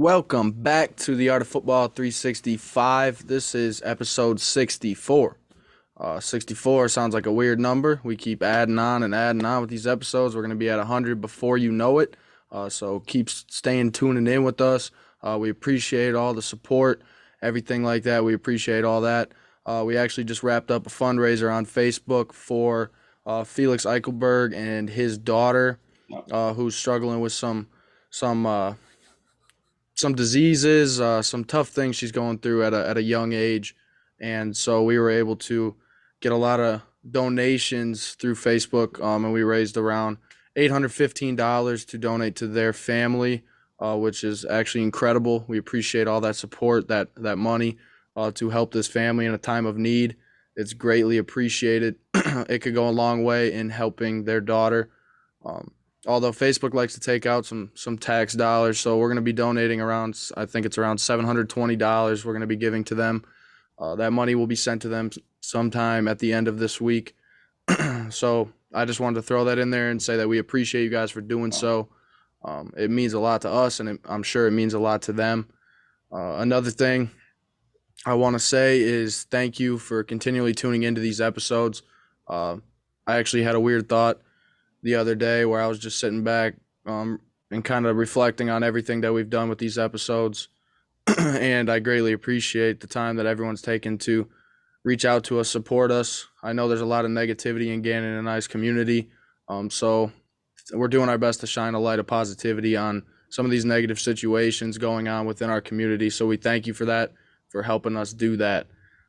Welcome back to the Art of Football 365. This is episode 64. 64 sounds like a weird number. We keep adding on with these episodes. We're going to be at 100 before you know it. So keep tuning in with us. We appreciate all the support, everything like that. We appreciate all that. We actually just wrapped up a fundraiser on Facebook for Felix Eichelberg and his daughter, who's struggling with some diseases, some tough things she's going through at a young age. And so we were able to get a lot of donations through Facebook, and we raised around $815 to donate to their family, which is actually incredible. We appreciate all that support, that money to help this family in a time of need. It's greatly appreciated. It could go a long way in helping their daughter. Although Facebook likes to take out some tax dollars, so we're going to be donating around, I think it's around $720 we're going to be giving to them. That money will be sent to them sometime at the end of this week. So I just wanted to throw that in there and say that we appreciate you guys for doing so. It means a lot to us, and I'm sure it means a lot to them. Another thing I want to say is thank you for continually tuning into these episodes. I actually had a weird thought the other day where I was just sitting back and kind of reflecting on everything that we've done with these episodes. And I greatly appreciate the time that everyone's taken to reach out to us, support us. I know there's a lot of negativity in Gannon and I's community. So we're doing our best to shine a light of positivity on some of these negative situations going on within our community. So we thank you for that, for helping us do that.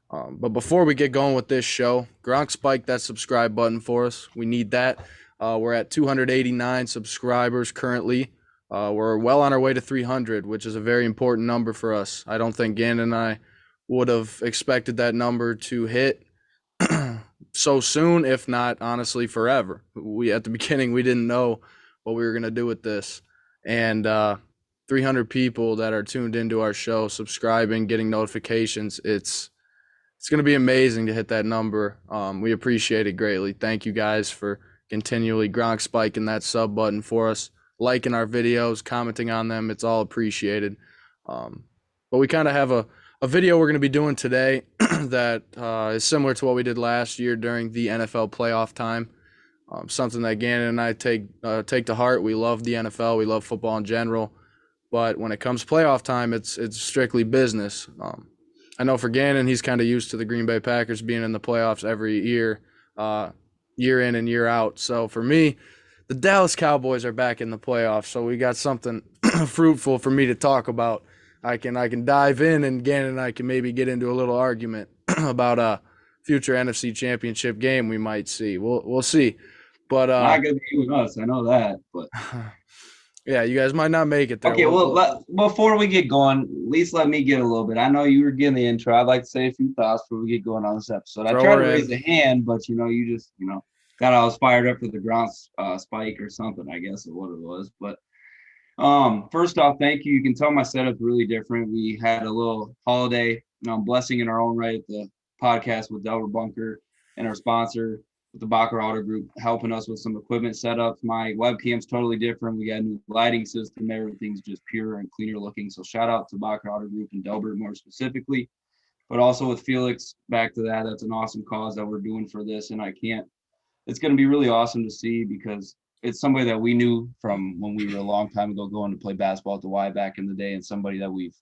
But before we get going with this show, Gronk spike that subscribe button for us. We need that. We're at 289 subscribers currently. We're well on our way to 300, which is a very important number for us. I don't think Gannon and I would have expected that number to hit so soon, if not, honestly, forever. At the beginning, we didn't know what we were going to do with this. And 300 people that are tuned into our show, subscribing, getting notifications, it's going to be amazing to hit that number. We appreciate it greatly. Thank you guys for continually Gronk spiking that sub button for us, liking our videos, commenting on them. It's all appreciated. But we kind of have a video we're going to be doing today that is similar to what we did last year during the NFL playoff time. Something that Gannon and I take to heart. We love the NFL. We love football in general. But when it comes playoff time, it's strictly business. I know for Gannon, he's kind of used to the Green Bay Packers being in the playoffs every year, year in and year out. So for me, the Dallas Cowboys are back in the playoffs, so we got something fruitful for me to talk about. I can dive in, and Gannon and I can maybe get into a little argument about a future NFC Championship game we might see. We'll see. But not gonna be with us, I know that. But yeah, you guys might not make it there. Okay, before we get going, at least let me get a little bit. I know you were getting the intro. I'd like to say a few thoughts before we get going on this episode. I tried to raise a hand, but you just got all fired up for the Gronk spike or something, I guess is what it was. But first off, thank you. You can tell my setup's really different. We had a little holiday blessing in our own right, the podcast with Delbert Bunker and our sponsor with the Bacher Auto Group helping us with some equipment setups. My webcam's totally different. We got a new lighting system. Everything's just pure and cleaner looking. So shout out to Bacher Auto Group and Delbert more specifically. But also with Felix, back to that, that's an awesome cause that we're doing for this. And it's going to be really awesome to see because it's somebody that we knew from when we were a long time ago going to play basketball at the Y back in the day, and somebody that we've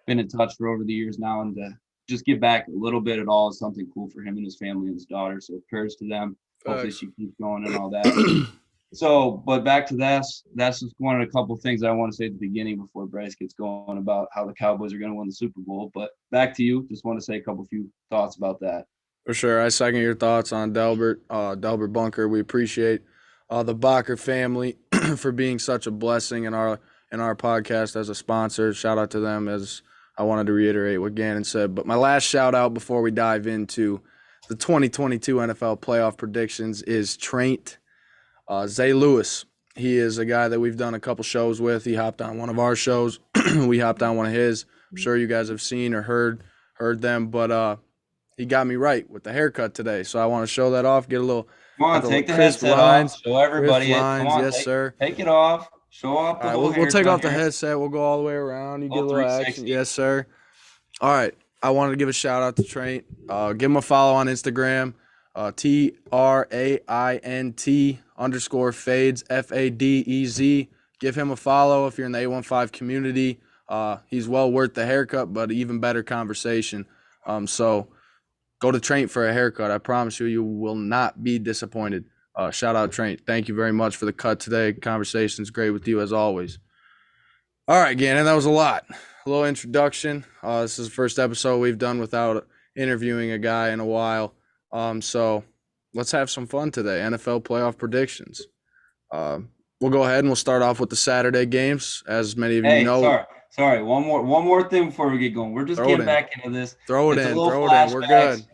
been in touch for over the years now, and to just give back a little bit at all is something cool for him and his family and his daughter. So prayers to them. Hopefully she keeps going and all that. So, but back to that's just one of a couple of things I want to say at the beginning before Bryce gets going about how the Cowboys are going to win the Super Bowl. But back to you. Just want to say a few thoughts about that. For sure. I second your thoughts on Delbert Bunker. We appreciate the Bacher family for being such a blessing in our podcast as a sponsor. Shout out to them, as I wanted to reiterate what Gannon said. But my last shout out before we dive into the 2022 NFL playoff predictions is Trent Zay Lewis. He is a guy that we've done a couple shows with. He hopped on one of our shows. We hopped on one of his. I'm sure you guys have seen or heard them, but he got me right with the haircut today. So I want to show that off, get a little Come on, take the headset off. Show everybody. Come on, yes, sir. Take it off. Show off All the right, little we'll take haircut off the here. headset. We'll go all the way around. You get a Little little action. 360. Yes, sir. All right. I wanted to give a shout out to Traint. Give him a follow on Instagram. TRAINT_fades FADEZ. Give him a follow if you're in the A15 community. He's well worth the haircut, but even better conversation. So go to Traint for a haircut. I promise you, you will not be disappointed. Shout out Traint. Thank you very much for the cut today. Conversation's great with you as always. All right, Gannon, that was a lot. A little introduction. This is the first episode we've done without interviewing a guy in a while. So let's have some fun today. NFL playoff predictions. We'll go ahead and we'll start off with the Saturday games. As many of you know. Sorry. One more thing before we get going. We're just getting back into this. Throw it in. We're good.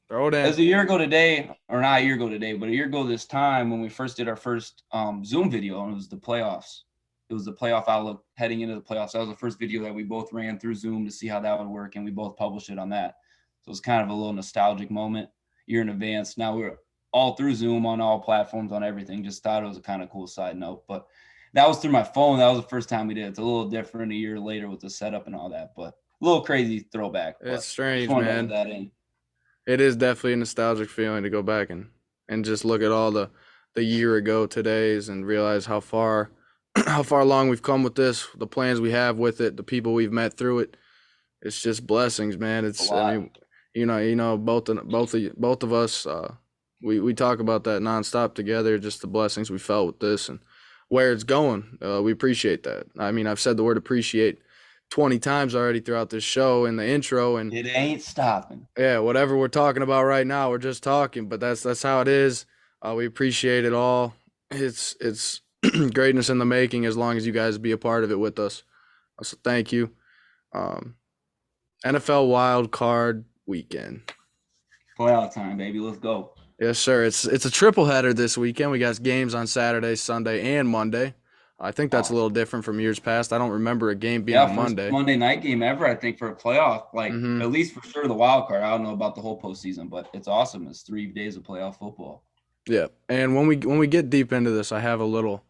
Throw it in. It was a year ago today, or not a year ago today, but a year ago this time when we first did our first Zoom video, and it was the playoffs. It was the playoff outlook heading into the playoffs. That was the first video that we both ran through Zoom to see how that would work, and we both published it on that. So it was kind of a little nostalgic moment, year in advance. Now we're all through Zoom on all platforms, on everything. Just thought it was a kind of cool side note. But that was through my phone. That was the first time we did it. It's a little different a year later with the setup and all that, but a little crazy throwback. It's strange, man. That in. It is definitely a nostalgic feeling to go back and just look at all the year ago todays and realize how far along we've come with this, the plans we have with it, the people we've met through it. It's just blessings, man. It's both of us. We talk about that nonstop together. Just the blessings we felt with this and where it's going. We appreciate that. I mean, I've said the word appreciate 20 times already throughout this show in the intro, and it ain't stopping. Yeah, whatever we're talking about right now, we're just talking, but that's how it is. We appreciate it all. It's greatness in the making as long as you guys be a part of it with us. So thank you. NFL wild card weekend. Playoff time, baby. Let's go. Yes, sir. It's a triple header this weekend. We got games on Saturday, Sunday, and Monday. I think that's a little different from years past. I don't remember a game being on Monday. Monday night game ever, I think, for a playoff. At least for sure the wild card. I don't know about the whole postseason, but it's awesome. It's 3 days of playoff football. Yeah, and when we get deep into this, I have a little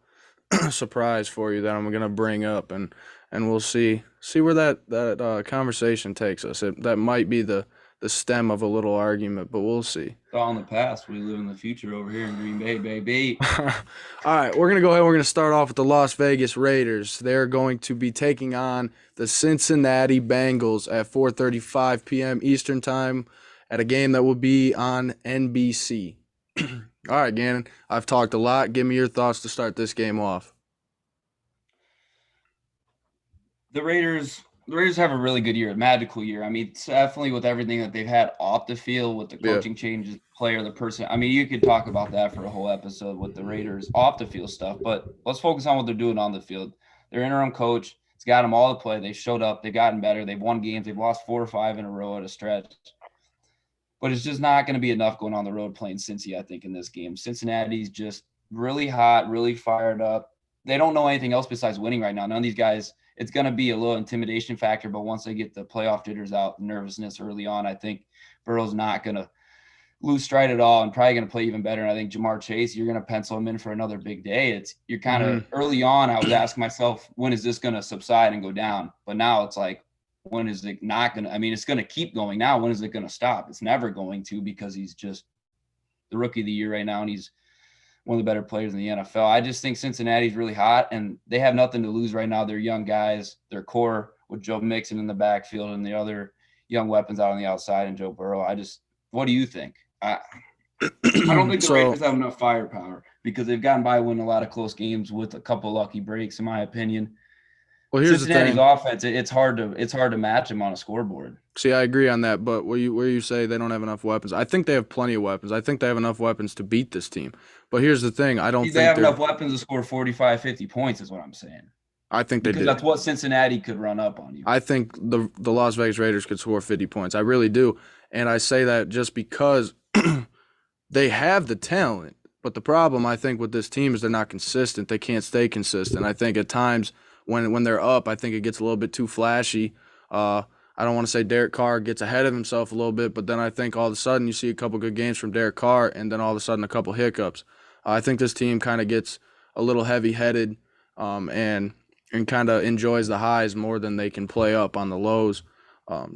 surprise for you that I'm gonna bring up, and we'll see where that conversation takes us. That might be the stem of a little argument, but we'll see. It's all in the past. We live in the future over here in Green Bay, baby. All right, we're going to go ahead. We're going to start off with the Las Vegas Raiders. They're going to be taking on the Cincinnati Bengals at 4:35 p.m. Eastern Time at a game that will be on NBC. All right, Gannon, I've talked a lot. Give me your thoughts to start this game off. The Raiders have a really good year, a magical year. I mean, it's definitely with everything that they've had off the field, with the coaching changes, player, the person. I mean, you could talk about that for a whole episode with the Raiders off the field stuff, but let's focus on what they're doing on the field. Their interim coach, it's got them all to play. They showed up. They've gotten better. They've won games. They've lost 4 or 5 in a row at a stretch. But it's just not going to be enough going on the road playing Cincy, I think, in this game. Cincinnati's just really hot, really fired up. They don't know anything else besides winning right now. None of these guys – it's going to be a little intimidation factor, but once they get the playoff jitters out, nervousness early on, I think Burrow's not going to lose stride at all and probably going to play even better. And I think Jamar Chase, you're going to pencil him in for another big day. You're kind of early on. I was asking myself, when is this going to subside and go down? But now it's like, when is it not going to? I mean, it's going to keep going now. When is it going to stop? It's never going to, because he's just the rookie of the year right now, and he's one of the better players in the NFL. I just think Cincinnati's really hot, and they have nothing to lose right now. They're young guys. Their core with Joe Mixon in the backfield and the other young weapons out on the outside and Joe Burrow. What do you think? I don't think the Raiders have enough firepower, because they've gotten by winning a lot of close games with a couple lucky breaks, in my opinion. Well, here's Cincinnati's offense. It's hard to match them on a scoreboard. See, I agree on that, but where you say they don't have enough weapons, I think they have plenty of weapons. I think they have enough weapons to beat this team. But here's the thing: I don't think they have enough weapons to score 45, 50 points. Is what I'm saying. I think they do. That's what Cincinnati could run up on you. I think the Las Vegas Raiders could score 50 points. I really do, and I say that just because they have the talent. But the problem, I think, with this team is they're not consistent. They can't stay consistent. I think at times when they're up, I think it gets a little bit too flashy. I don't want to say Derek Carr gets ahead of himself a little bit, but then I think all of a sudden you see a couple good games from Derek Carr, and then all of a sudden a couple hiccups. I think this team kind of gets a little heavy-headed and kind of enjoys the highs more than they can play up on the lows.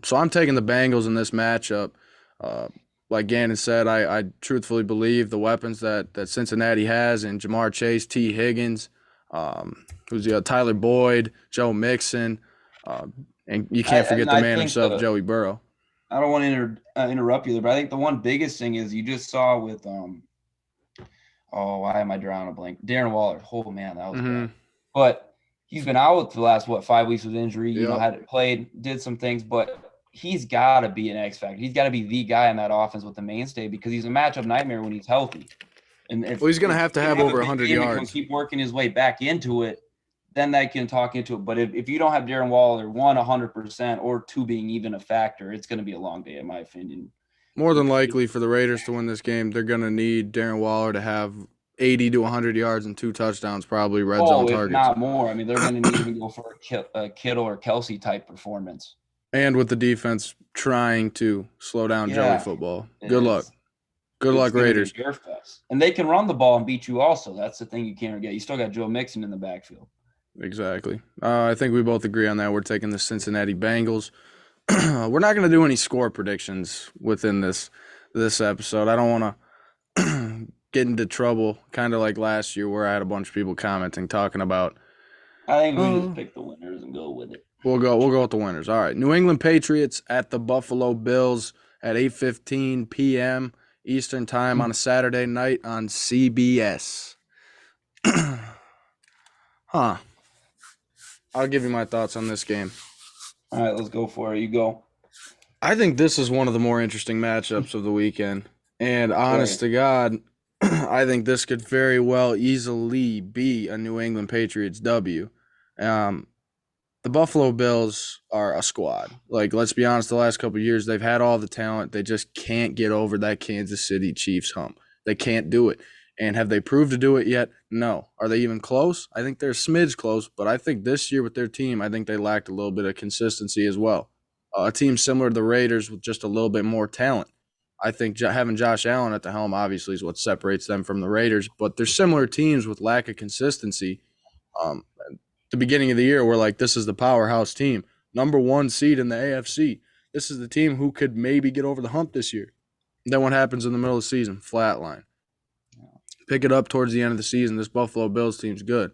So I'm taking the Bengals in this matchup. Uh, like Gannon said, I truthfully believe the weapons that Cincinnati has in Jamar Chase, T. Higgins, who's Tyler Boyd, Joe Mixon, and you can't forget the man himself, Joey Burrow. I don't want to interrupt you there, but I think the one biggest thing is you just saw with why am I drawing a blank? Darren Waller. Oh man, that was bad. But he's been out for the last 5 weeks with injury. You know, hadn't played, did some things, but he's got to be an X factor. He's got to be the guy in that offense with the mainstay because he's a matchup nightmare when he's healthy. And he's going to have over 100 yards. Keep working his way back into it, then they can talk into it. But if you don't have Darren Waller, 100%, or 2 being even a factor, it's going to be a long day, in my opinion. More than likely, for the Raiders to win this game, they're going to need Darren Waller to have 80 to 100 yards and 2 touchdowns, probably red zone targets. If not more. I mean, they're going to need to go for a Kittle or Kelsey type performance. And with the defense trying to slow down Joey football. Good luck. Good luck, Raiders. And they can run the ball and beat you also. That's the thing you can't forget. You still got Joe Mixon in the backfield. Exactly. I think we both agree on that. We're taking the Cincinnati Bengals. We're not going to do any score predictions within this episode. I don't want to get into trouble, kind of like last year where I had a bunch of people commenting, talking about. I think we just pick the winners and go with it. We'll go with the winners. All right. New England Patriots at the Buffalo Bills at 8:15 p.m. Eastern time on a Saturday night on CBS. I'll give you my thoughts on this game. All right, let's go for it. You go. I think this is one of the more interesting matchups of the weekend. And honest to God, I think this could very well easily be a New England Patriots W. The Buffalo Bills are a squad. Like, let's be honest, the last couple of years, they've had all the talent. They just can't get over that Kansas City Chiefs hump. They can't do it. And have they proved to do it yet? No. Are they even close? I think they're a smidge close, but I think this year with their team, I think they lacked a little bit of consistency as well. A team similar to the Raiders with just a little bit more talent. I think having Josh Allen at the helm obviously is what separates them from the Raiders, but they're similar teams with lack of consistency. The beginning of the year, we're like, this is the powerhouse team, number 1 seed in the AFC. This is the team who could maybe get over the hump this year. Then what happens in the middle of the season? Flatline. Pick it up towards the end of the season. This Buffalo Bills team's good.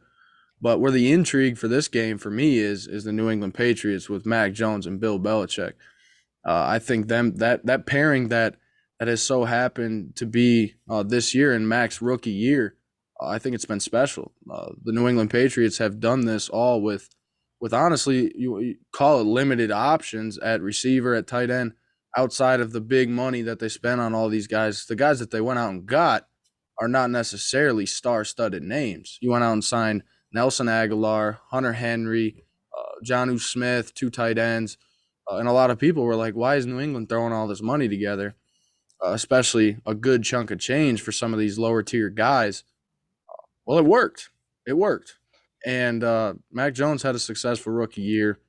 But where the intrigue for this game for me is the New England Patriots with Mac Jones and Bill Belichick. I think that pairing that has so happened to be this year in Mac's rookie year, I think it's been special. The New England Patriots have done this all with honestly, you call it limited options at receiver, at tight end, outside of the big money that they spent on all these guys. The guys that they went out and got are not necessarily star-studded names. You went out and signed Nelson Aguilar, Hunter Henry, Jonnu Smith, 2 tight ends, and a lot of people were like, why is New England throwing all this money together, especially a good chunk of change for some of these lower-tier guys? Well, it worked. It worked. And Mac Jones had a successful rookie year.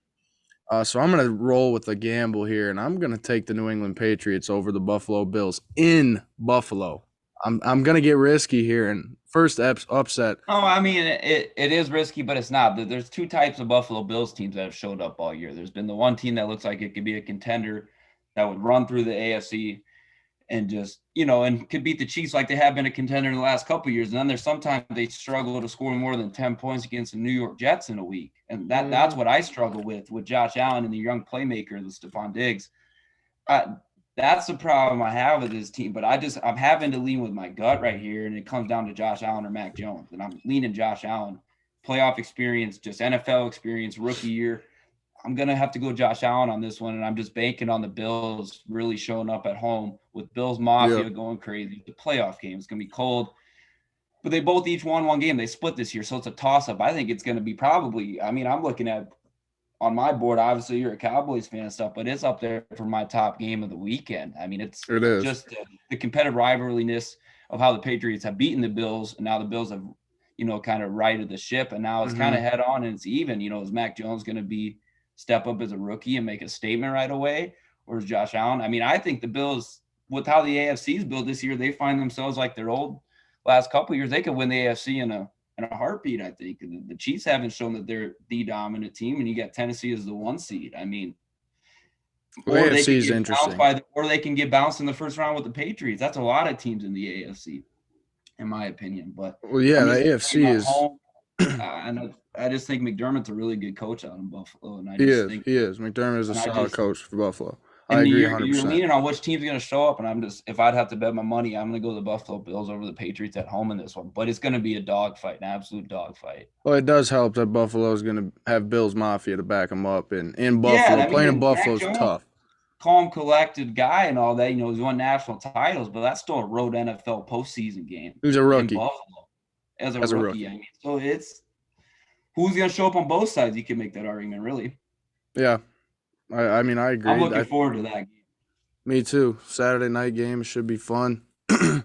So I'm going to roll with a gamble here, and I'm going to take the New England Patriots over the Buffalo Bills in Buffalo. I'm going to get risky here, and first upset. Oh, I mean, it is risky, but it's not. There's 2 types of Buffalo Bills teams that have showed up all year. There's been the one team that looks like it could be a contender that would run through the AFC and just, and could beat the Chiefs like they have been a contender in the last couple of years. And then there's sometimes they struggle to score more than 10 points against the New York Jets in a week. And that's what I struggle with Josh Allen and the young playmaker, the Stephon Diggs. That's the problem I have with this team. But I'm having to lean with my gut right here, and it comes down to Josh Allen or Mac Jones. And I'm leaning Josh Allen. Playoff experience, just NFL experience, rookie year. I'm going to have to go Josh Allen on this one, and I'm just banking on the Bills really showing up at home with Bills Mafia going crazy. The playoff game is going to be cold. But they both each won one game. They split this year, so it's a toss-up. I think it's going to be probably – I mean, I'm looking at – on my board, obviously you're a Cowboys fan and stuff, but it's up there for my top game of the weekend. I mean, it is just the competitive rivalryness of how the Patriots have beaten the Bills, and now the Bills have, kind of righted the ship, and now it's kind of head on and it's even. Is Mac Jones going to step up as a rookie and make a statement right away, or is Josh Allen? I mean, I think the Bills, with how the AFC's built this year, they find themselves like their old last couple of years. They could win the AFC in a in a heartbeat. I think the Chiefs haven't shown that they're the dominant team, and you got Tennessee as the 1 seed. I mean, or they can get bounced or they can get bounced in the first round with the Patriots. That's a lot of teams in the AFC, in my opinion. But well, yeah, the AFC is. I just think McDermott's a really good coach out in Buffalo, and He is. McDermott is a solid coach for Buffalo. I agree 100%. You're leaning on which team's going to show up, and if I'd have to bet my money, I'm going to go the Buffalo Bills over the Patriots at home in this one. But it's going to be a dogfight, an absolute dogfight. Well, it does help that Buffalo is going to have Bills Mafia to back them up, and in Buffalo, playing in Buffalo is tough. Calm, collected guy and all that. You know, he's won national titles, but that's still a road NFL postseason game. He's a rookie. In Buffalo, as a rookie. I mean, so it's who's going to show up on both sides. You can make that argument, really. Yeah. I mean, I agree. I'm looking forward to that game. Me too. Saturday night game should be fun. I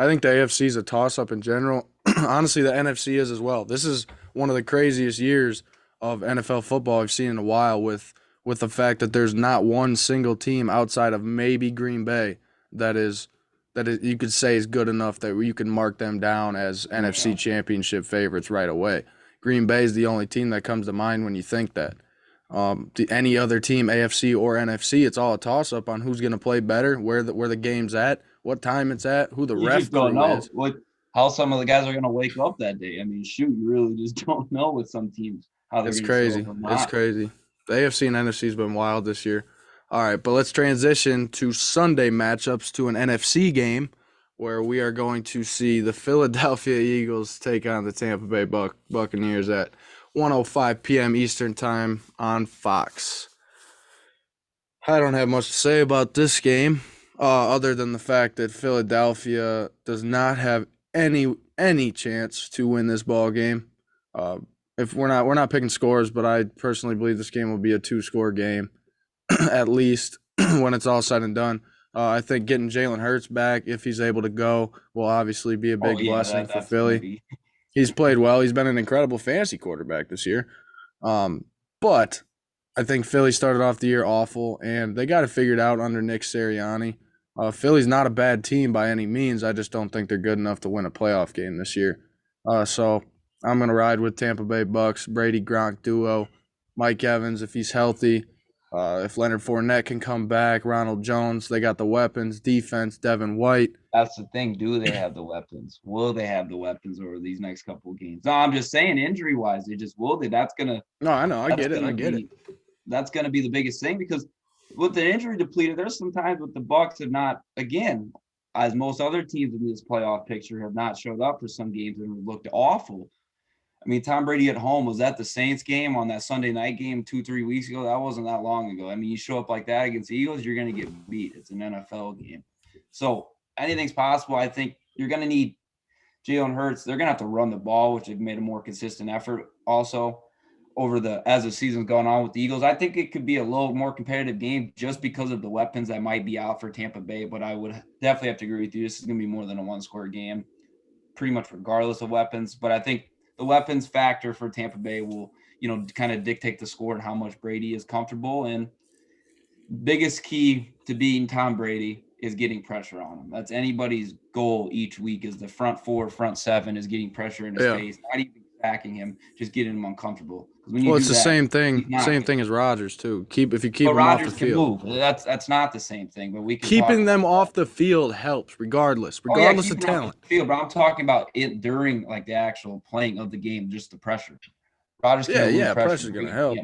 think the AFC is a toss-up in general. Honestly, the NFC is as well. This is one of the craziest years of NFL football I've seen in a while with the fact that there's not one single team outside of maybe Green Bay that you could say is good enough that you can mark them down as NFC championship favorites right away. Green Bay is the only team that comes to mind when you think that. Any other team, AFC or NFC, it's all a toss-up on who's going to play better, where the game's at, what time it's at, who the ref is. How some of the guys are going to wake up that day. I mean, shoot, you really just don't know with some teams how they're going to show up or not. It's crazy. The AFC and NFC has been wild this year. All right, but let's transition to Sunday matchups to an NFC game where we are going to see the Philadelphia Eagles take on the Tampa Bay Buccaneers at 1:05 p.m. Eastern Time on Fox. I don't have much to say about this game, other than the fact that Philadelphia does not have any chance to win this ball game. If we're not picking scores, but I personally believe this game will be a 2-score game, at least when it's all said and done. I think getting Jalen Hurts back, if he's able to go, will obviously be a big blessing for Philly. He's played well. He's been an incredible fantasy quarterback this year. But I think Philly started off the year awful, and they got it figured out under Nick Sirianni. Philly's not a bad team by any means. I just don't think they're good enough to win a playoff game this year. So I'm going to ride with Tampa Bay Bucks, Brady-Gronk duo, Mike Evans if he's healthy. If Leonard Fournette can come back, Ronald Jones, they got the weapons, defense, Devin White. That's the thing. Do they have the weapons? Will they have the weapons over these next couple of games? No, I'm just saying injury-wise, they just will. That's going to – No, I know. I get it. That's going to be the biggest thing because with the injury depleted, there's some times with the Bucs have not, again, as most other teams in this playoff picture have not showed up for some games and looked awful. I mean, Tom Brady at home, was that the Saints game on that Sunday night game 2-3 weeks ago? That wasn't that long ago. I mean, you show up like that against the Eagles, you're going to get beat. It's an NFL game. So anything's possible. I think you're going to need Jalen Hurts. They're going to have to run the ball, which have made a more consistent effort also as the season's gone on with the Eagles. I think it could be a little more competitive game just because of the weapons that might be out for Tampa Bay. But I would definitely have to agree with you. This is going to be more than a 1-score game, pretty much regardless of weapons. But I think the weapons factor for Tampa Bay will, kind of dictate the score and how much Brady is comfortable. And biggest key to beating Tom Brady is getting pressure on him. That's anybody's goal each week is the front 4, front 7 is getting pressure in his face, not even backing him, just getting him uncomfortable. It's the same thing. Same thing as Rodgers too. If you keep him off the field, that's not the same thing. But we can keeping them off the field helps, regardless of talent. Field, but I'm talking about it during like the actual playing of the game, just the pressure. Rodgers pressure's gonna help.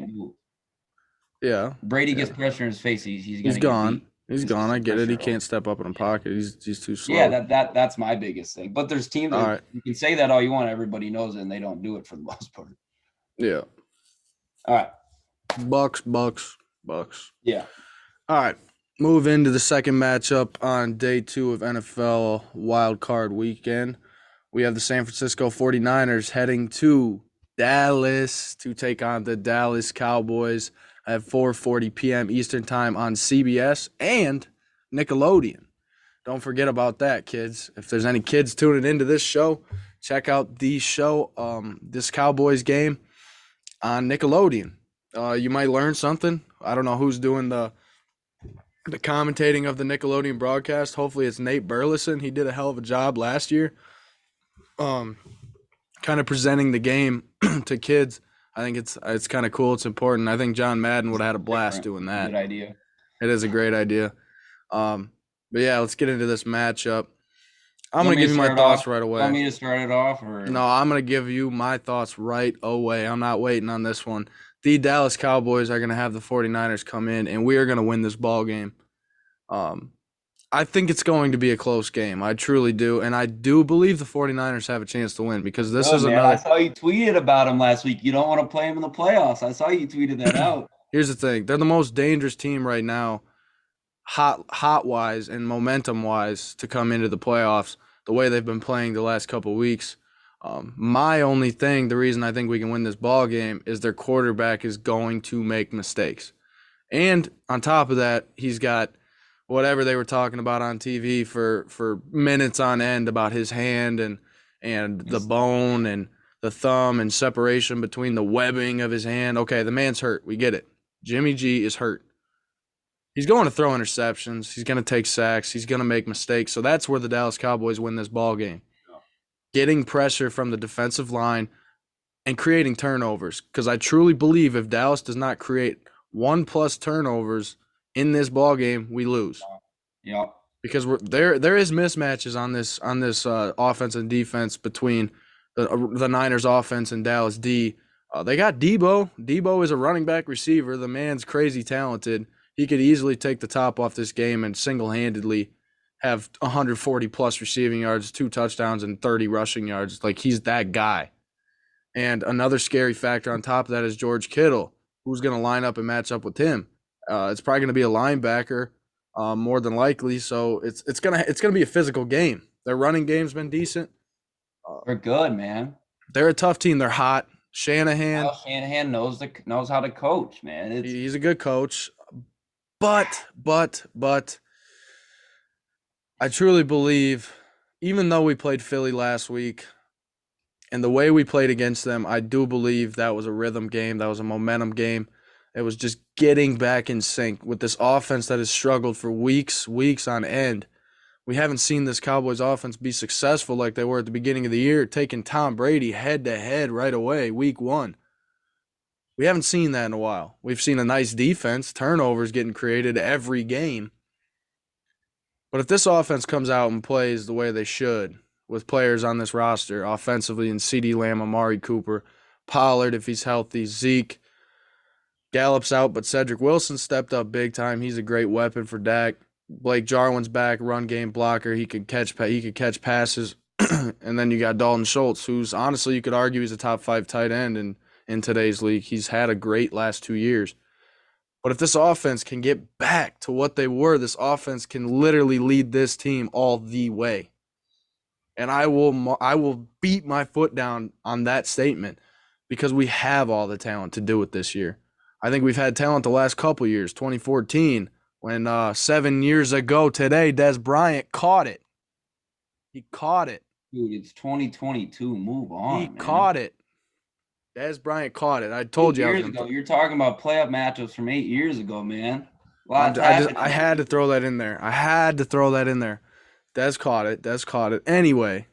Yeah, Brady gets pressure in his face. He's gone. He's gone. I get it. He can't step up in a pocket. He's too slow. Yeah, that's my biggest thing. But there's teams that you can say that all you want. Everybody knows it, and they don't do it for the most part. Yeah. All right. Bucks. Yeah. All right. Move into the second matchup on day 2 of NFL Wild Card Weekend. We have the San Francisco 49ers heading to Dallas to take on the Dallas Cowboys at 4:40 p.m. Eastern Time on CBS and Nickelodeon. Don't forget about that, kids. If there's any kids tuning into this show, check out the show, this Cowboys game on Nickelodeon. You might learn something. I don't know who's doing the commentating of the Nickelodeon broadcast. Hopefully it's Nate Burleson. He did a hell of a job last year. Kind kind of presenting the game to kids. I think it's kind of cool. It's important. I think John Madden would have had a blast doing that. Good idea. It is a great idea. But yeah, let's get into this matchup. I'm going to give you my thoughts right away. Want me to start it off? Or? No, I'm going to give you my thoughts right away. I'm not waiting on this one. The Dallas Cowboys are going to have the 49ers come in, and we are going to win this ball game. I think it's going to be a close game. I truly do. And I do believe the 49ers have a chance to win because this is another. I saw you tweeted about him last week. You don't want to play him in the playoffs. I saw you tweeted that out. Here's the thing. They're the most dangerous team right now, hot-wise and momentum-wise, to come into the playoffs the way they've been playing the last couple of weeks. My only thing, the reason I think we can win this ball game is their quarterback is going to make mistakes. And on top of that, he's got whatever they were talking about on TV for minutes on end about his hand and the bone and the thumb and separation between the webbing of his hand. Okay, the man's hurt. We get it. Jimmy G is hurt. He's going to throw interceptions. He's going to take sacks. He's going to make mistakes. So that's where the Dallas Cowboys win this ball game. Getting pressure from the defensive line and creating turnovers. Because I truly believe if Dallas does not create 1+ turnovers in this ball game, we lose. Yeah. Because there is mismatches on this offense and defense between the Niners offense and Dallas D. They got Debo. Debo is a running back receiver. The man's crazy talented. He could easily take the top off this game and single-handedly have 140+ receiving yards, 2 touchdowns, and 30 rushing yards. Like, he's that guy. And another scary factor on top of that is George Kittle. Who's going to line up and match up with him? It's probably going to be a linebacker, more than likely. So it's gonna be a physical game. Their running game's been decent. They're good, man. They're a tough team. They're hot. Shanahan knows how to coach, man. He's a good coach. But I truly believe, even though we played Philly last week and the way we played against them, I do believe that was a rhythm game. That was a momentum game. It was just getting back in sync with this offense that has struggled for weeks on end. We haven't seen this Cowboys offense be successful like they were at the beginning of the year, taking Tom Brady head-to-head right away, week 1. We haven't seen that in a while. We've seen a nice defense, turnovers getting created every game. But if this offense comes out and plays the way they should, with players on this roster, offensively in CeeDee Lamb, Amari Cooper, Pollard if he's healthy, Zeke, Gallup's out, but Cedric Wilson stepped up big time. He's a great weapon for Dak. Blake Jarwin's back, run game blocker. He could catch passes. And then you got Dalton Schultz, who's honestly, you could argue he's a top 5 tight end in today's league. He's had a great last 2 years. But if this offense can get back to what they were, this offense can literally lead this team all the way. And I will beat my foot down on that statement because we have all the talent to do it this year. I think we've had talent the last couple years. 2014, when 7 years ago today, Dez Bryant caught it. He caught it. Dude, it's 2022. Move on. He caught it. Dez Bryant caught it. I told you. Years ago. You're talking about playoff matchups from 8 years ago, man. I had to throw that in there. Dez caught it. Anyway,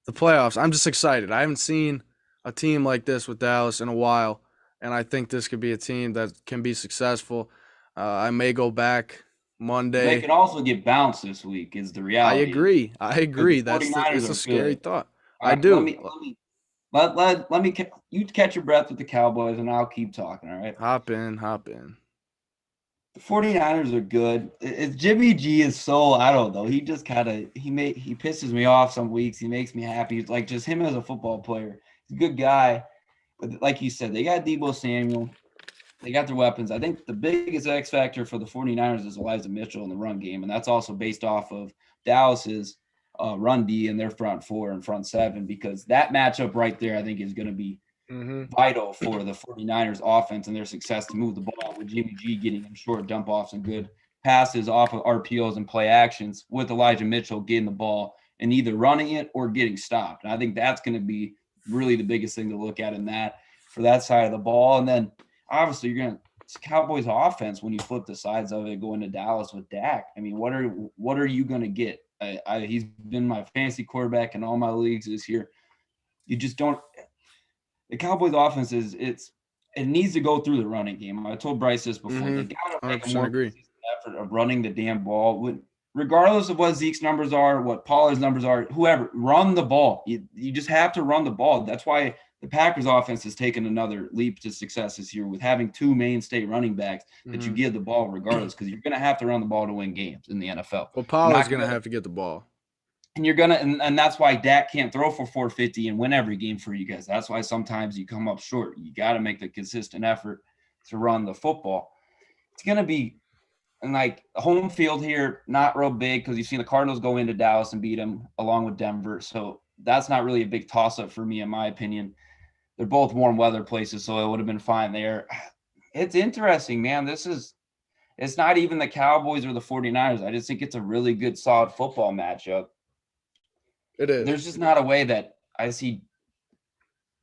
the playoffs. I'm just excited. I haven't seen a team like this with Dallas in a while. And I think this could be a team that can be successful. I may go back Monday. They can also get bounced this week is the reality. I agree. That's a scary thought. I do. Let me you catch your breath with the Cowboys, and I'll keep talking, all right? Hop in. The 49ers are good. Jimmy G is so, I don't know. He just kind of, he pisses me off some weeks. He makes me happy. Like, just him as a football player. He's a good guy. But like you said, they got Deebo Samuel. They got their weapons. I think the biggest X factor for the 49ers is Elijah Mitchell in the run game, and that's also based off of Dallas's run D and their front 4 and front 7, because that matchup right there I think is going to be vital for the 49ers offense and their success to move the ball, with Jimmy G getting them short dump-offs and good passes off of RPOs and play actions, with Elijah Mitchell getting the ball and either running it or getting stopped. And I think that's going to be really the biggest thing to look at in that, for that side of the ball. And then obviously it's Cowboys offense when you flip the sides of it going to Dallas with Dak. I mean, what are you going to get? He's been my fantasy quarterback in all my leagues this year. You just don't. The Cowboys offense it needs to go through the running game. I told Bryce this before. They got to make a more consistent effort of running the damn ball. Regardless of what Zeke's numbers are, what Pollard's numbers are, whoever, run the ball. You just have to run the ball. That's why the Packers offense has taken another leap to success this year with having two mainstay running backs that you give the ball regardless, because you're going to have to run the ball to win games in the NFL. Well, Pollard's going to have to get the ball. And you're going to, and that's why Dak can't throw for 450 and win every game for you guys. That's why sometimes you come up short. You got to make the consistent effort to run the football. It's going to be, and like home field here, not real big because you've seen the Cardinals go into Dallas and beat them along with Denver. So that's not really a big toss-up for me, in my opinion. They're both warm weather places, so it would have been fine there. It's interesting, man. It's not even the Cowboys or the 49ers. I just think it's a really good, solid football matchup. It is. There's just not a way that I see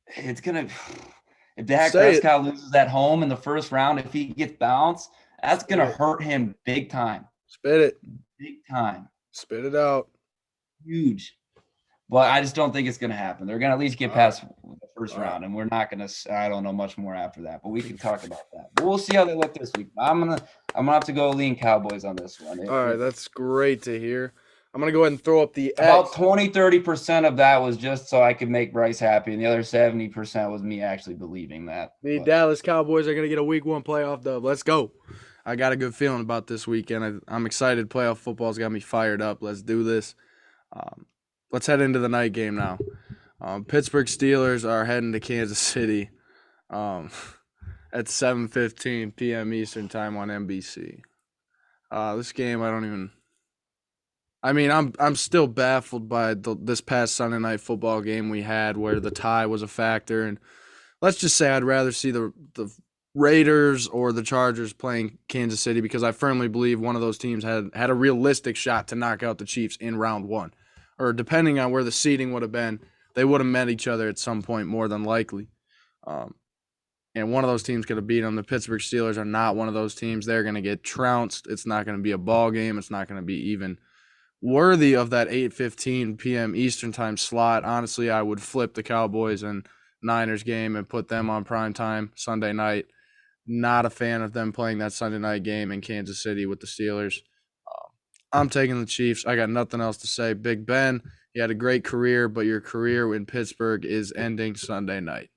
it's going to – if Dak Prescott loses at home in the first round, if he gets bounced, that's going to hurt him big time. Spit it. Big time. Spit it out. Huge. But I just don't think it's going to happen. They're going to at least get past the first round, and we're not going to – I don't know much more after that. But we can talk about that. But we'll see how they look this week. I'm gonna have to go lean Cowboys on this one. All right, that's great to hear. I'm going to go ahead and throw up the about 20-30% of that was just so I could make Bryce happy, and the other 70% was me actually believing that. The Dallas Cowboys are going to get a Week 1 playoff dub. Let's go. I got a good feeling about this weekend. I'm excited. Playoff football's got me fired up. Let's do this. Let's head into the night game now. Pittsburgh Steelers are heading to Kansas City at 7:15 p.m. Eastern time on NBC. This game, I'm still baffled by this past Sunday night football game we had where the tie was a factor. And let's just say I'd rather see the Raiders or the Chargers playing Kansas City because I firmly believe one of those teams had a realistic shot to knock out the Chiefs in round 1. Or depending on where the seeding would have been, they would have met each other at some point more than likely. And one of those teams could have beat them. The Pittsburgh Steelers are not one of those teams. They're going to get trounced. It's not going to be a ball game. It's not going to be even worthy of that 8:15 p.m. Eastern time slot. Honestly, I would flip the Cowboys and Niners game and put them on prime time Sunday night. Not a fan of them playing that Sunday night game in Kansas City with the Steelers. I'm taking the Chiefs. I got nothing else to say. Big Ben, you had a great career, but your career in Pittsburgh is ending Sunday night.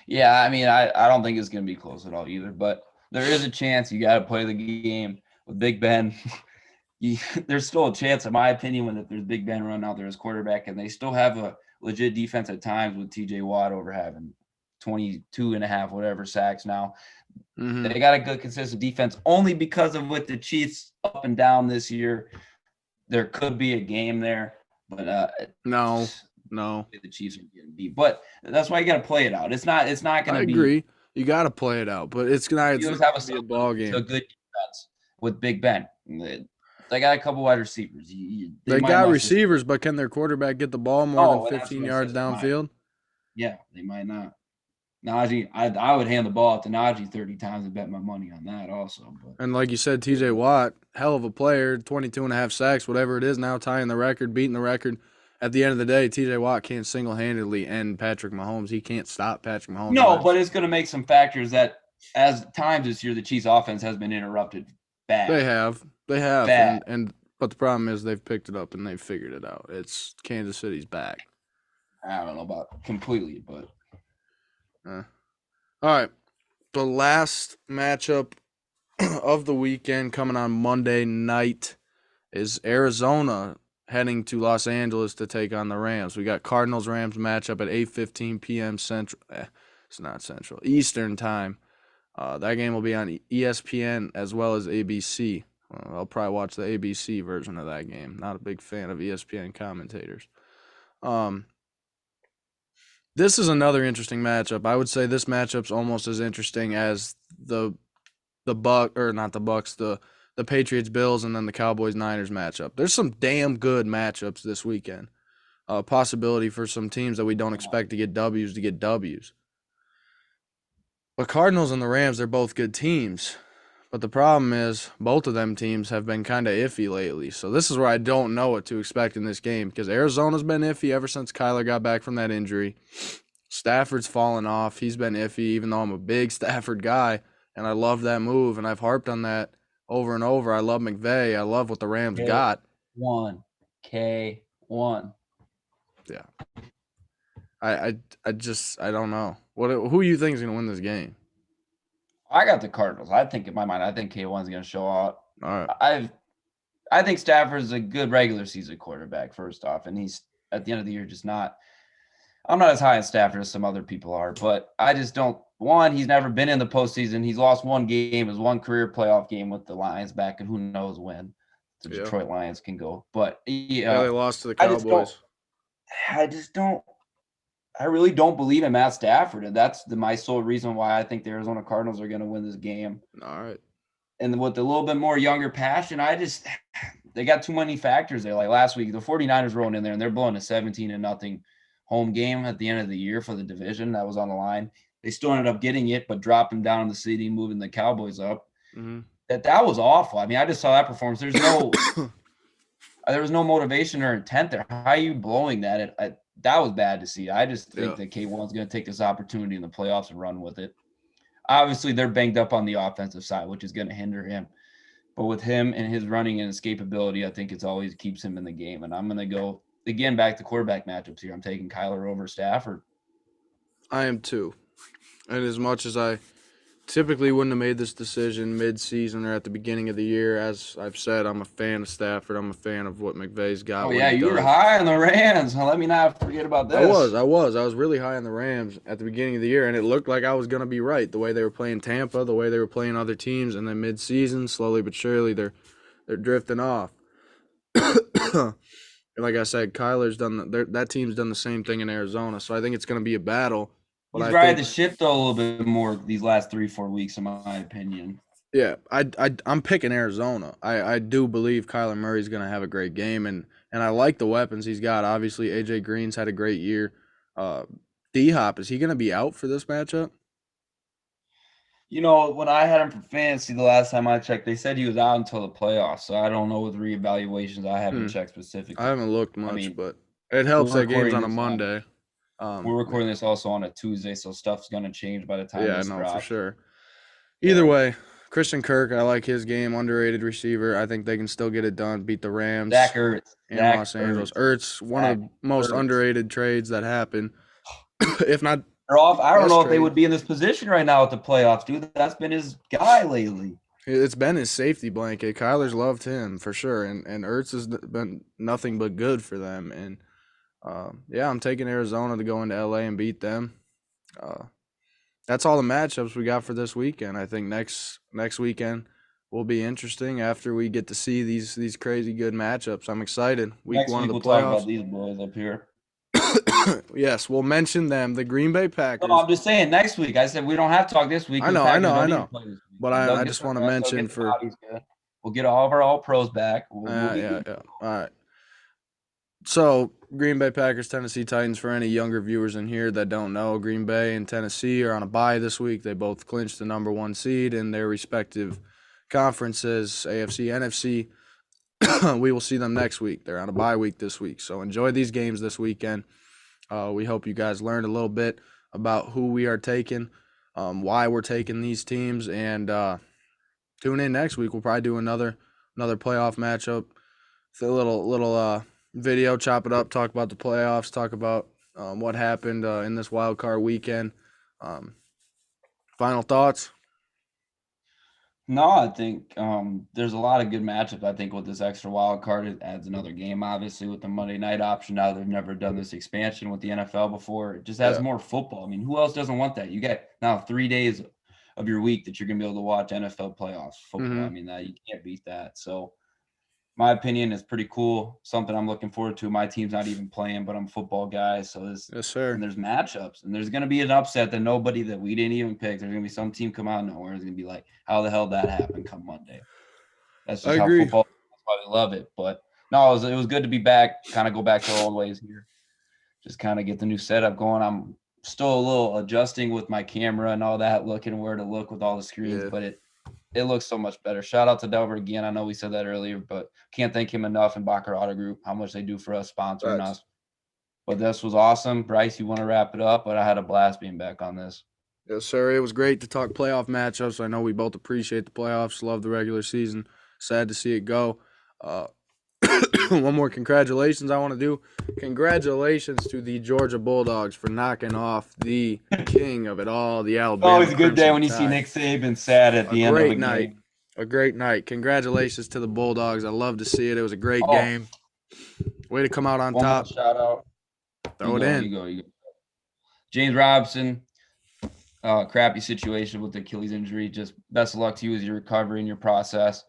Yeah, I mean, I don't think it's going to be close at all either, but there is a chance you got to play the game with Big Ben. There's still a chance, in my opinion, if there's Big Ben running out there as quarterback, and they still have a legit defense at times with TJ Watt over having 22 and a half, whatever sacks now. Mm-hmm. They got a good, consistent defense only because of what the Chiefs up and down this year. There could be a game there, but no. The Chiefs are getting beat, but that's why you got to play it out. It's not going to be. I agree. You got to play it out, but it's not. You have a ball game. A good defense with Big Ben. They got a couple wide receivers. They got receivers, but can their quarterback get the ball more than 15 yards downfield? Yeah, they might not. Najee, I would hand the ball out to Najee 30 times and bet my money on that also. But. And like you said, TJ Watt, hell of a player, 22 and a half sacks, whatever it is now, tying the record, beating the record. At the end of the day, TJ Watt can't single-handedly end Patrick Mahomes. He can't stop Patrick Mahomes. No, but it's going to make some factors that as times this year, the Chiefs offense has been interrupted bad. They have. Bad. But the problem is they've picked it up and they've figured it out. It's Kansas City's back. I don't know about completely, but. All right. The last matchup of the weekend coming on Monday night is Arizona heading to Los Angeles to take on the Rams. We got Cardinals-Rams matchup at 8:15 p.m. Central. It's not Central. Eastern time. That game will be on ESPN as well as ABC. I'll probably watch the ABC version of that game. Not a big fan of ESPN commentators. This is another interesting matchup. I would say this matchup's almost as interesting as the Patriots Bills and then the Cowboys Niners matchup. There's some damn good matchups this weekend. Possibility for some teams that we don't expect to get W's. But Cardinals and the Rams, they're both good teams. But the problem is both of them teams have been kind of iffy lately. So this is where I don't know what to expect in this game because Arizona's been iffy ever since Kyler got back from that injury. Stafford's fallen off. He's been iffy, even though I'm a big Stafford guy, and I love that move, and I've harped on that over and over. I love McVay. I love what the Rams got. K1. Yeah. I don't know. Who you think is going to win this game? I got the Cardinals. I think in my mind, I think K1's going to show out. All right. I think Stafford's a good regular season quarterback, first off, and he's at the end of the year just not. I'm not as high on Stafford as some other people are, but I just don't. One, he's never been in the postseason. He's lost one game, his one career playoff game with the Lions back, and who knows when the Detroit Lions can go. But they lost to the Cowboys. I really don't believe in Matt Stafford, and that's my sole reason why I think the Arizona Cardinals are going to win this game. All right. And with a little bit more younger passion, they got too many factors there. Like last week, the 49ers rolled in there, and they're blowing a 17-0 home game at the end of the year for the division that was on the line. They still ended up getting it, but dropping down in the city, moving the Cowboys up. Mm-hmm. That was awful. I mean, I just saw that performance. There was no motivation or intent there. How are you blowing that? That was bad to see. I just think that K1's going to take this opportunity in the playoffs and run with it. Obviously, they're banged up on the offensive side, which is going to hinder him. But with him and his running and escapability, I think it's always keeps him in the game. And I'm going to go, again, back to quarterback matchups here. I'm taking Kyler over Stafford. I am too. And as much as I typically wouldn't have made this decision mid-season or at the beginning of the year, as I've said, I'm a fan of Stafford. I'm a fan of what McVay's got. Oh, yeah, you were high on the Rams. Let me not forget about this. I was really high on the Rams at the beginning of the year, and it looked like I was going to be right. The way they were playing Tampa, the way they were playing other teams, and then mid-season, slowly but surely, they're drifting off. Like I said, Kyler's done that team's done the same thing in Arizona, so I think it's going to be a battle. He's riding the ship though a little bit more these last 3-4 weeks, in my opinion. Yeah, I'm picking Arizona. I do believe Kyler Murray's going to have a great game, and I like the weapons he's got. Obviously, AJ Green's had a great year. D-Hop, is he going to be out for this matchup? You know, when I had him for fantasy the last time I checked, they said he was out until the playoffs. So I don't know with reevaluations. I haven't checked specifically. I haven't looked much, but it helps that game's on a Monday. We're recording this also on a Tuesday, so stuff's going to change by the time this drops. For sure. Either way, Christian Kirk, I like his game, underrated receiver. I think they can still get it done, beat the Rams in Los Angeles. Ertz, one of the most underrated trades that happened. If not, I don't know if they would be in this position right now with the playoffs, dude. That's been his guy lately. It's been his safety blanket. Kyler's loved him for sure, and Ertz has been nothing but good for them. And I'm taking Arizona to go into LA and beat them. That's all the matchups we got for this weekend. I think next weekend will be interesting after we get to see these crazy good matchups. I'm excited. Week 1 of the playoffs. We'll talk about these boys up here. Yes, we'll mention them. The Green Bay Packers. No, I'm just saying next week. I said we don't have to talk this week. I know. But I just want to mention for we'll get all of our all-pros back. Yeah. All right. So, Green Bay Packers, Tennessee Titans, for any younger viewers in here that don't know, Green Bay and Tennessee are on a bye this week. They both clinched the number 1 seed in their respective conferences, AFC, NFC. We will see them next week. They're on a bye week this week. So enjoy these games this weekend. We hope you guys learned a little bit about who we are taking, why we're taking these teams, and tune in next week. We'll probably do another playoff matchup. It's a little video, chop it up, talk about the playoffs, talk about what happened in this wild card weekend. Final thoughts? No, I think there's a lot of good matchups. I think with this extra wild card, it adds another game. Obviously, with the Monday night option now, they've never done this expansion with the NFL before. It just adds more football. I mean, who else doesn't want that? You get now 3 days of your week that you're going to be able to watch NFL playoffs football. Mm-hmm. I mean, you can't beat that. So, my opinion is pretty cool. Something I'm looking forward to. My team's not even playing, but I'm a football guy. So yes, sir. And there's matchups, and there's going to be an upset that nobody that we didn't even pick. There's going to be some team come out of nowhere. It's going to be like, how the hell that happened come Monday? That's just how football. That's why we love it. But no, it was good to be back. Kind of go back to our old ways here. Just kind of get the new setup going. I'm still a little adjusting with my camera and all that, looking where to look with all the screens, but it looks so much better. Shout out to Delbert again. I know we said that earlier, but can't thank him enough and Bacher Auto Group, how much they do for us, sponsoring us. But this was awesome. Bryce, you want to wrap it up? But I had a blast being back on this. Yes, sir. It was great to talk playoff matchups. I know we both appreciate the playoffs, love the regular season. Sad to see it go. One more congratulations I want to do. Congratulations to the Georgia Bulldogs for knocking off the king of it all, the Alabama. Always a good day when you see Nick Saban sad at the end of the game. A great night. Congratulations to the Bulldogs. I love to see it. It was a great game. Way to come out on top. Shout out. Throw it in. You go. James Robinson, crappy situation with the Achilles injury. Just best of luck to you with your recovery and your process.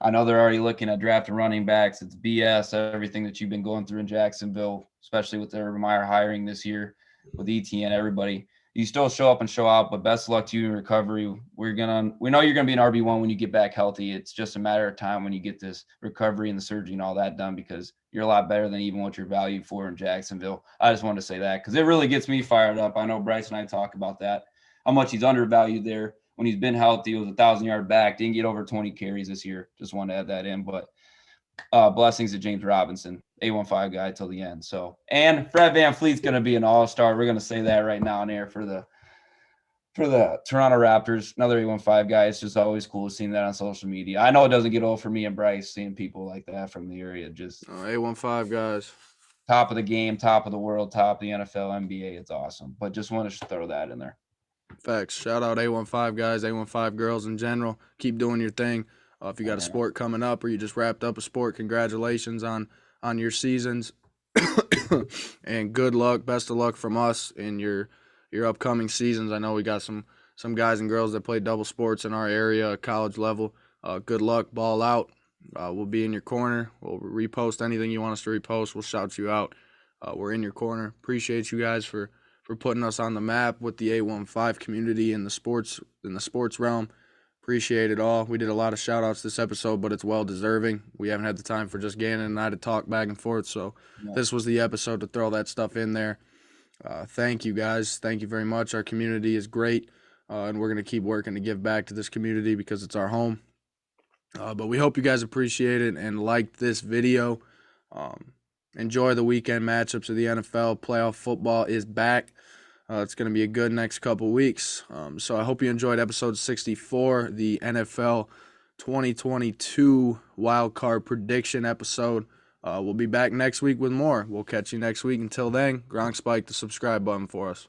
I know they're already looking at drafting running backs. It's BS, everything that you've been going through in Jacksonville, especially with the Urban Meyer hiring this year with ETN, everybody. You still show up and show out, but best of luck to you in recovery. We know you're gonna be an RB1 when you get back healthy. It's just a matter of time when you get this recovery and the surgery and all that done, because you're a lot better than even what you're valued for in Jacksonville. I just wanted to say that because it really gets me fired up. I know Bryce and I talk about that, how much he's undervalued there. When he's been healthy, he was 1,000-yard back, didn't get over 20 carries this year. Just wanted to add that in. But blessings to James Robinson, A15 guy till the end. So, and Fred VanVleet's going to be an all-star. We're going to say that right now on air for the Toronto Raptors. Another A15 guy. It's just always cool seeing that on social media. I know it doesn't get old for me and Bryce seeing people like that from the area. Just A15 guys. Top of the game, top of the world, top of the NFL, NBA. It's awesome. But just wanted to throw that in there. Facts. Shout out A15 guys, A15 girls in general. Keep doing your thing. If you got a sport coming up or you just wrapped up a sport, congratulations on your seasons. And good luck, best of luck from us in your upcoming seasons. I know we got some guys and girls that play double sports in our area, college level. Good luck, ball out. We'll be in your corner. We'll repost anything you want us to repost. We'll shout you out. We're in your corner. Appreciate you guys for putting us on the map with the A15 community in the sports realm. Appreciate it all. We did a lot of shout outs this episode, but it's well deserving. We haven't had the time for just Gannon and I to talk back and forth, so This was the episode to throw that stuff in there. Thank you guys. Thank you very much. Our community is great, and we're going to keep working to give back to this community because it's our home. But we hope you guys appreciate it and liked this video. Enjoy the weekend matchups of the NFL. Playoff football is back. It's going to be a good next couple weeks. So I hope you enjoyed episode 64, the NFL 2022 wild card prediction episode. We'll be back next week with more. We'll catch you next week. Until then, Gronk spike the subscribe button for us.